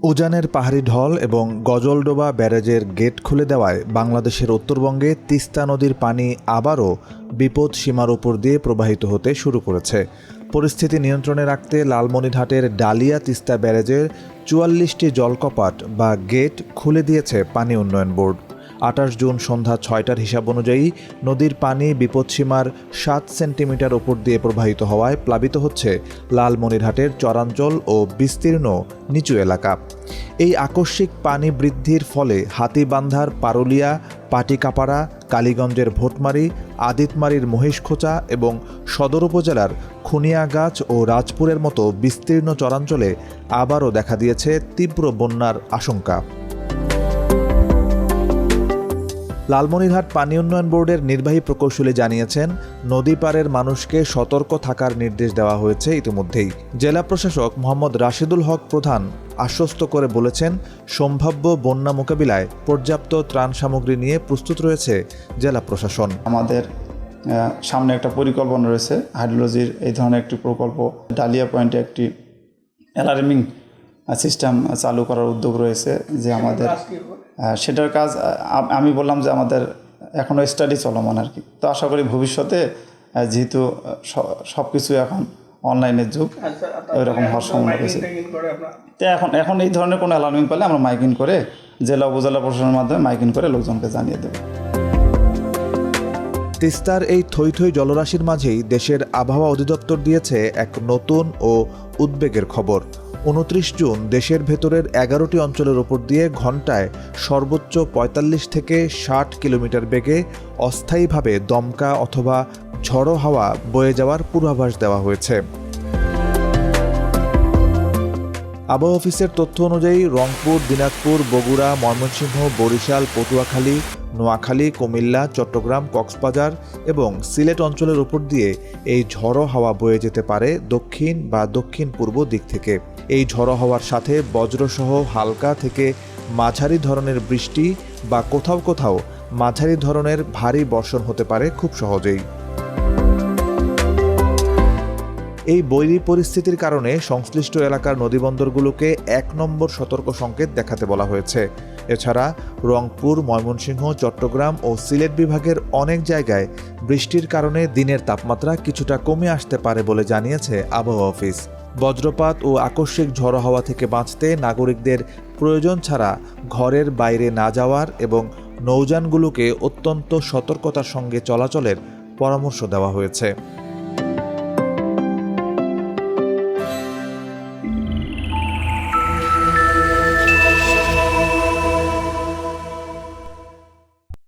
উজানের পাহাড়ি ঢল এবং গজলডোবা ব্যারেজের গেট খুলে দেওয়ায় বাংলাদেশের উত্তরবঙ্গে তিস্তা নদীর পানি আবারও বিপদ সীমার উপর দিয়ে প্রবাহিত হতে শুরু করেছে। পরিস্থিতি নিয়ন্ত্রণে রাখতে লালমনিরহাটের ডালিয়া তিস্তা ব্যারেজের ৪৪টি জলকপাট বা গেট খুলে দিয়েছে পানি উন্নয়ন বোর্ড। ২৮ জুন সন্ধ্যা ৬টার হিসাব অনুযায়ী নদীর পানি বিপদসীমার ৭ সেন্টিমিটার উপর দিয়ে প্রবাহিত হওয়ায় প্লাবিত হচ্ছে লালমনিরহাটের চরাঞ্চল ও বিস্তীর্ণ নিচু এলাকা। এই আকস্মিক পানি বৃদ্ধির ফলে হাতীবান্ধার পারুলিয়া, পাটিকাপাড়া, কালীগঞ্জের ভোটমারি, আদিতমারির মহিষখোঁচা এবং সদর উপজেলার খুনিয়াগাছ ও রাজপুরের মতো বিস্তীর্ণ চরাঞ্চলে আবারও দেখা দিয়েছে তীব্র বন্যার আশঙ্কা। লালমনিরহাট পানি উন্নয়ন বোর্ডের নির্বাহী প্রকৌশলী জানিয়েছেন, নদী পাড়ের মানুষকে সতর্ক থাকার নির্দেশ দেওয়া হয়েছে ইতিমধ্যেই। জেলা প্রশাসক মোহাম্মদ রাশিদুল হক প্রধান আশ্বস্ত করে বলেছেন, সম্ভাব্য বন্যা মোকাবিলায় পর্যাপ্ত ত্রাণ সামগ্রী নিয়ে প্রস্তুত রয়েছে জেলা প্রশাসন। আমাদের সামনে একটা পরিকল্পনা রয়েছে হাইড্রোলজির এই ধরনের একটি প্রকল্প, ডালিয়া পয়েন্টে একটি অ্যালার্মিং সিস্টেম চালু করার উদ্যোগ রয়েছে, যে আমাদের সেটার কাজ আমি বললাম যে আমাদের এখনও স্টাডি চলমান আর কি। তো আশা করি ভবিষ্যতে যেহেতু সব কিছু এখন অনলাইনের যুগ, ওইরকম হওয়ার সম্ভাবনা রয়েছে। তো এখন এই ধরনের কোনো অ্যালার্মিং পেলে আমরা মাইকিং করে জেলা উপজেলা প্রশাসনের মাধ্যমে মাইকিং করে লোকজনকে জানিয়ে দেব। তিস্তার এই থই থই জলরাশির মাঝেই দেশের আবহাওয়া অধিদপ্তর দিয়েছে এক নতুন ও উদ্বেগের খবর। ২৯ জুন দেশের ভেতরের ১১টি অঞ্চলের ওপর দিয়ে ঘণ্টায় সর্বোচ্চ ৪৫ থেকে ৬০ কিলোমিটার বেগে অস্থায়ীভাবে দমকা অথবা ঝড়ো হাওয়া বয়ে যাওয়ার পূর্বাভাস দেওয়া হয়েছে। আবহাওয়া অফিসের তথ্য অনুযায়ী রংপুর, দিনাজপুর, বগুড়া, ময়মনসিংহ, বরিশাল, পটুয়াখালী, নোয়াখালী, কুমিল্লা, চট্টগ্রাম, কক্সবাজার এবং সিলেট অঞ্চলের উপর দিয়ে এই ঝড়ো হাওয়া বয়ে যেতে পারে দক্ষিণ বা দক্ষিণ পূর্ব দিক থেকে। এই ঝড়ো হাওয়ার সাথে বজ্রসহ হালকা থেকে মাঝারি ধরনের বৃষ্টি বা কোথাও কোথাও মাঝারি ধরনের ভারী বর্ষণ হতে পারে খুব সহজেই। এই বৈরী পরিস্থিতির কারণে সংশ্লিষ্ট এলাকার নদীবন্দরগুলোকে ১ নম্বর সতর্ক সংকেত দেখাতে বলা হয়েছে। এছাড়া রংপুর, ময়মনসিংহ, চট্টগ্রাম ও সিলেট বিভাগের অনেক জায়গায় বৃষ্টির কারণে দিনের তাপমাত্রা কিছুটা কমে আসতে পারে বলে জানিয়েছে আবহাওয়া অফিস। বজ্রপাত ও আকস্মিক ঝড়ো হাওয়া থেকে বাঁচতে নাগরিকদের প্রয়োজন ছাড়া ঘরের বাইরে না যাওয়ার এবং নৌযানগুলোকে অত্যন্ত সতর্কতার সঙ্গে চলাচলের পরামর্শ দেওয়া হয়েছে।